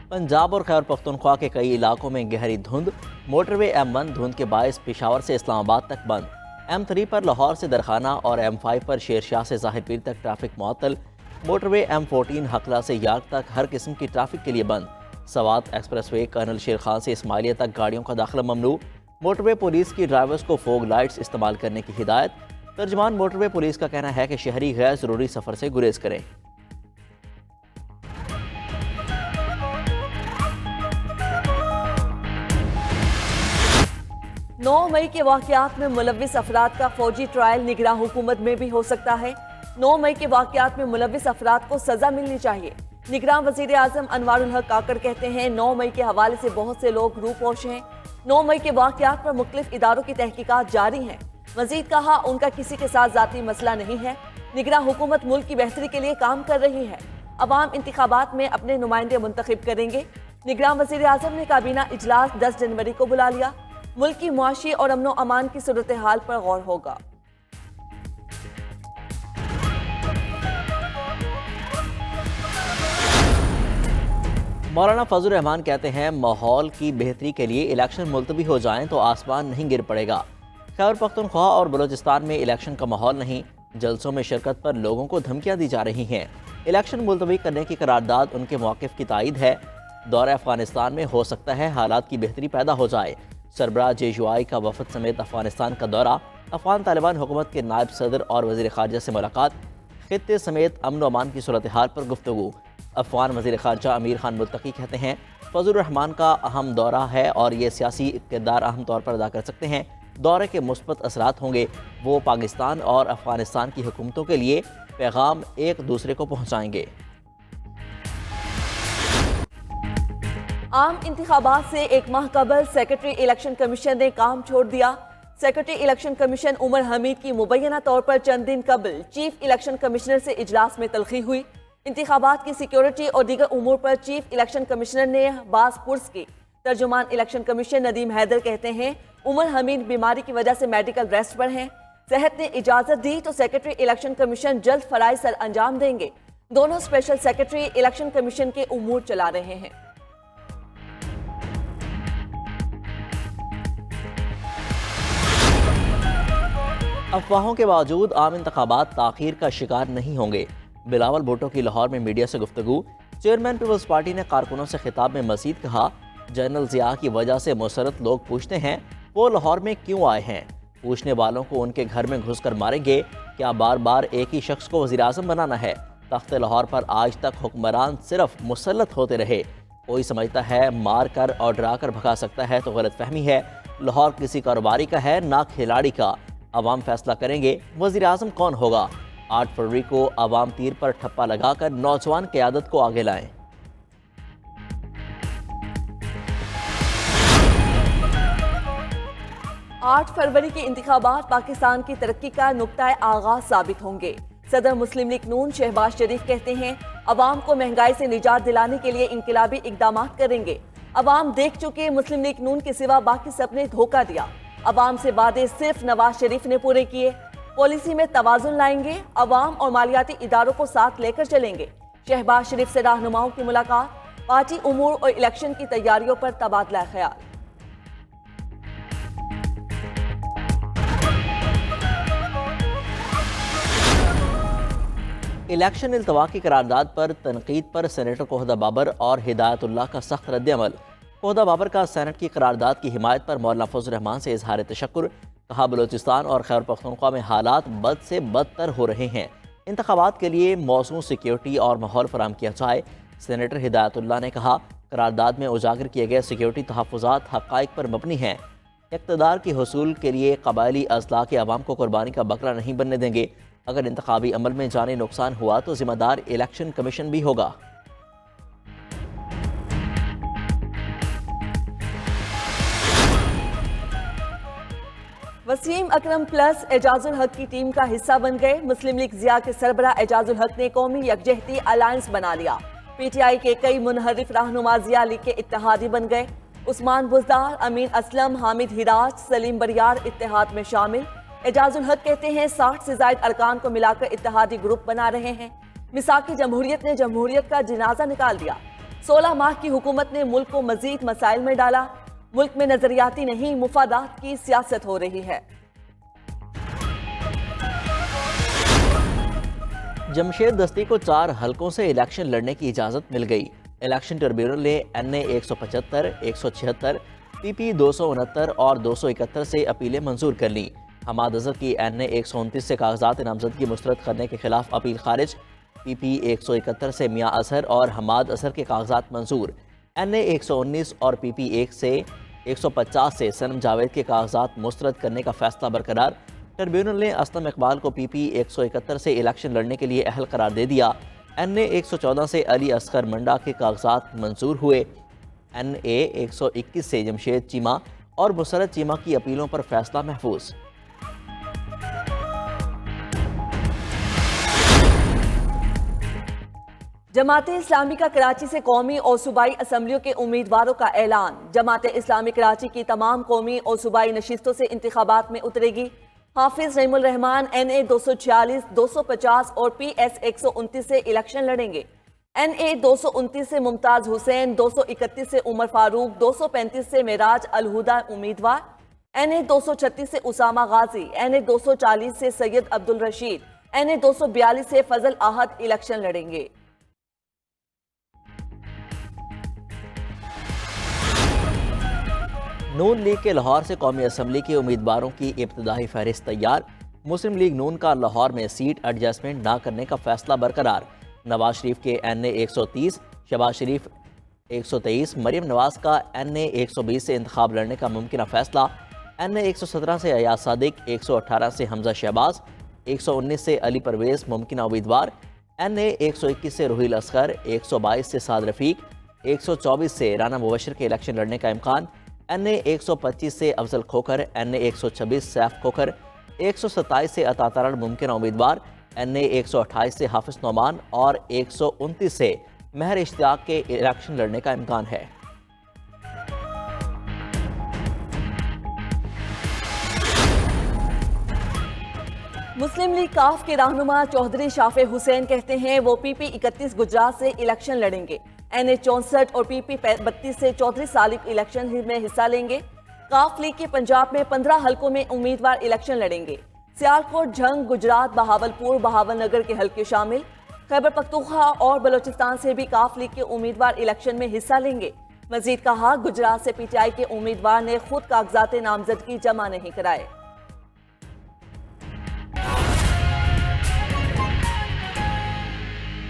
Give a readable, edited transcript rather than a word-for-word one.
पंजाब और खैबर पख्तूनख्वा के कई इलाकों में गहरी धुंध। मोटरवे M1 धुंध के बायस पेशावर से इस्लामाबाद तक बंद। M3 पर लाहौर से दरखाना और M5 पर शेरशाह से ज़ाहिरपीर तक ट्रैफिक मुअत्तल। मोटरवे M14 हकला से यार्क तक हर किस्म की ट्रैफिक के लिए बंद। सवात एक्सप्रेसवे कर्नल शेर खान से इस्माइलिया तक गाड़ियों का दाखिला ममनू। मोटरवे पुलिस की ड्राइवर्स को फोग लाइट्स इस्तेमाल करने की हिदायत। तर्जमान मोटरवे पुलिस का कहना है कि शहरी गैर ज़रूरी सफ़र से गुरेज करें। 9 मई के वाक़यात में मुलव्विस अफराद का फौजी ट्रायल निगरान हुकूमत में भी हो सकता है। 9 मई के वाक़यात में मुलव्विस अफराद को सजा मिलनी चाहिए। निगरान वज़ीर आज़म अनवारुल हक काकड़ कहते हैं 9 मई के हवाले से बहुत से लोग रूपोश हैं। 9 मई के वाक़यात पर मुख्तलिफ इदारों की तहकीकात जारी हैं। मजीद कहा उनका किसी के साथ ज़ाती मसला नहीं है। निगरान हुकूमत मुल्क की बेहतरी के लिए काम कर रही है। अवाम इंतखाबात में अपने नुमाइंदे मुंतखब करेंगे। निगरान वज़ीर आज़म ने काबीना इजलास 10 जनवरी को बुला लिया। मुल्क की मुआशी और अमनो अमान की सूरत हाल पर गौर होगा। मौलाना फजल रहमान कहते हैं माहौल की बेहतरी के लिए इलेक्शन मुलतवी हो जाएं तो आसमान नहीं गिर पड़ेगा। खैबर पख्तूनख्वा और बलोचिस्तान में इलेक्शन का माहौल नहीं। जलसों में शिरकत पर लोगों को धमकियां दी जा रही हैं। इलेक्शन मुलतवी करने की करारदाद उनके मौक़िफ़ की तायद है। दौरे अफगानिस्तान में हो सकता है हालात की बेहतरी पैदा हो जाए। सरबराह JUI का वफद समेत अफगानिस्तान का दौरा। अफगान तालिबान हुकूमत के नायब सदर और वज़ीर ख़ारजा से मुलाकात। खित्ते समेत अमन व अमान की सूरत हाल पर गुफ्तगू। अफगान वज़ीर ख़ारजा अमीर खान मुल्तकी कहते हैं फजल रहमान का अहम दौरा है और ये सियासी किरदार अहम तौर पर अदा कर सकते हैं। दौरे के मुस्बत असरात होंगे। वो पाकिस्तान और अफगानिस्तान की हुकूमतों के लिए पैगाम एक दूसरे को पहुँचाएंगे। आम इंतखाबात से एक माह कबल सेक्रेटरी इलेक्शन कमीशन ने काम छोड़ दिया। Secretary election commission Umar Hamid की मुबैना तौर पर चंद दिन कबल चीफ इलेक्शन कमिश्नर से इजलास में तलखी हुई। इंतखाबात की सिक्योरिटी और दीगर उमूर पर चीफ इलेक्शन कमिश्नर ने बास पुर्स की। तर्जुमान इलेक्शन कमीशन नदीम हैदर कहते हैं उमर हमीद बीमारी की वजह से मेडिकल रेस्ट पर हैं। सेहत ने इजाजत दी तो सेक्रेटरी इलेक्शन कमीशन जल्द फराइज सर अंजाम देंगे। दोनों स्पेशल सेक्रेटरी इलेक्शन कमीशन के उमूर चला रहे हैं। अफवाहों के बावजूद आम इंतखाबात ताख़ीर का शिकार नहीं होंगे। बिलावल भुट्टो की लाहौर में मीडिया से गुफ्तगू। चेयरमैन पीपल्स पार्टी ने कारकुनों से खिताब में मजीद कहा जनरल ज़िया की वजह से मुसरत लोग पूछते हैं वो लाहौर में क्यों आए हैं। पूछने वालों को उनके घर में घुस कर मारेंगे। क्या बार बार एक ही शख्स को वज़ीर आज़म बनाना है। तख्त लाहौर पर आज तक हुक्मरान सिर्फ मुसल्लत होते रहे। कोई समझता है मार कर और डरा कर भगा सकता है तो गलत फहमी है। लाहौर किसी कारोबारी का है ना खिलाड़ी का। अवाम फैसला करेंगे वज़ीर आज़म कौन होगा। 8 फरवरी को अवाम तीर पर ठप्पा लगाकर नौजवान क़यादत को आगे लाएं। आठ फरवरी के इंतखाबात पाकिस्तान की तरक्की का नुक्ता आगाज साबित होंगे। सदर मुस्लिम लीग नून शहबाज शरीफ कहते हैं अवाम को महंगाई से निजात दिलाने के लिए इनकलाबी इकदाम करेंगे। अवाम देख चुके मुस्लिम लीग नून के सिवा बाकी सबने धोखा दिया। अवाम से वादे सिर्फ नवाज शरीफ ने पूरे किए। पॉलिसी में तवाज़ुन लाएंगे। अवाम और मालियाती इदारों को साथ लेकर चलेंगे। शहबाज शरीफ से रहनुमाओं की मुलाकात। पार्टी उमूर और इलेक्शन की तैयारियों पर तबादला ख्याल। इलेक्शन इल्तवा की करारदाद पर तनकीद पर सेनेटर कोहदा बाबर और हिदायतुल्लाह का सख्त रद्द-ए-अमल। कोहदा बाबर का सेनेट की करारदाद की हिमायत पर मौलाना फजल रहमान से इजहार तशक्कुर। कहा बलोचिस्तान और खैबर पख्तूनख्वा में हालात बद से बदतर हो रहे हैं। इंतखाबात के लिए मौसूं सिक्योरिटी और माहौल फराहम किया जाए। सेनेटर हिदायतुल्लाह ने कहा करारदाद में उजागर किए गए सिक्योरिटी तहफ़्फ़ुज़ात हक़ाइक़ पर मबनी हैं। इक़्तिदार की हसूल के लिए क़बायली अज़ला के अवाम को कुर्बानी का बकरा नहीं बनने देंगे। अगर इंतखाबी अमल में जानी नुकसान हुआ तो ज़िम्मेदार इलेक्शन कमीशन भी होगा। वसीम अकरम प्लस एजाजुल हक की टीम का हिस्सा बन गए। मुस्लिम लीग ज़िया के सरबराह एजाजुल हक ने कौमी यकजहती अलायंस बना लिया। PTI के कई मुनहरिफ रहनुमा ज़िया लीग के इत्तेहादी बन गए। उस्मान बुज़दार, अमीन असलम, हामिद हिराज, सलीम बरियार इत्तेहाद में शामिल। एजाजुल हक कहते हैं 60 से ज़ायद अरकान को मिलाकर इत्तेहादी ग्रुप बना रहे हैं। मिसाकी जमहूरियत ने जमहूरियत का जनाजा निकाल दिया। 16 माह की हुकूमत ने मुल्क को मजीद मसाइल में डाला। मुल्क में नजरियाती नहीं मुफादात की सियासत हो रही है। जमशेद दस्ती को 4 हलकों से इलेक्शन लड़ने की इजाज़त मिल गई। इलेक्शन ट्रिब्यूनल ने NA 175, 176, PP 269 और 271 से अपीलें मंजूर कर लीं। हमाद अजहर की NA 129 से कागजात नामजदगी मुस्तरद करने के खिलाफ अपील खारिज। PP 171 से मियाँ अजहर और हमाद अजहर के कागजात मंजूर। NA 119 और PP 1 से 150 से सनम जावेद के कागजात मुस्तरद करने का फैसला बरकरार। ट्रिब्यूनल ने असलम इकबाल को PP 171 से इलेक्शन लड़ने के लिए अहल करार दे दिया। NA 114 से अली असगर मंडा के कागजात मंजूर हुए। NA 121 से जमशेद चीमा और मुसरत चीमा की अपीलों पर फैसला महफूज। जमात इस्लामी का कराची से कौमी और सूबाई असम्बलियों के उम्मीदवारों का ऐलान। जमात इस्लामी कराची की तमाम कौमी और सूबाई नशिस्तों से इंतखाबात में उतरेगी। हाफिज नईमुल रहमान NA 246, 250 और PS 129 से इलेक्शन लड़ेंगे। NA 229 से मुमताज हुसैन, 231 से उमर फारूक, 235 से मेराज अलहुदा उम्मीदवार। NA 236 से उसामा गाजी, NA 240 से सैयद अब्दुल रशीद, NA 242 से फजल आहद इलेक्शन लड़ेंगे। नून लीग के लाहौर से कौमी असम्बली के उम्मीदवारों की इब्तदाई फहरिस्त तैयार। मुस्लिम लीग नून का लाहौर में सीट एडजस्टमेंट न करने का फैसला बरकरार। नवाज शरीफ के NA 130, शहबाज शरीफ 123, मरियम नवाज का NA 120 से इंतखाब लड़ने का मुमकिन फैसला। NA 117 से अयाज सादिक, 118 से हमजा शहबाज, 119 से अली परवेज मुमकिन उम्मीदवार। NA 121 से रोहिल असगर, 122 से साद रफीक, 124 से राना मुबशर के इलेक्शन लड़ने का इम्कान। NA 125 से अफजल खोखर, NA 126 सैफ खोखर, 127 से अतातरड़ मुमकिन उम्मीदवार। NA 128 से हाफिज नौमान और 129 से महर इश्तियाक के इलेक्शन लड़ने का इम्कान है। मुस्लिम लीग काफ के रहनुमा चौधरी शाफे हुसैन कहते हैं वो PP 31 गुजरात से इलेक्शन लड़ेंगे। NA 64 और PP 32 से चौधरी सालिक इलेक्शन में हिस्सा लेंगे। काफ लीग के पंजाब में 15 हलकों में उम्मीदवार इलेक्शन लड़ेंगे। सियालकोट, झंग, गुजरात, बहावलपुर, बहावलनगर के हलके शामिल। खैबर पख्तूनख्वा और बलोचिस्तान से भी काफ लीग के उम्मीदवार इलेक्शन में हिस्सा लेंगे। मजीद कहा, गुजरात से PTI के उम्मीदवार ने खुद कागजात नामजदगी जमा नहीं कराए।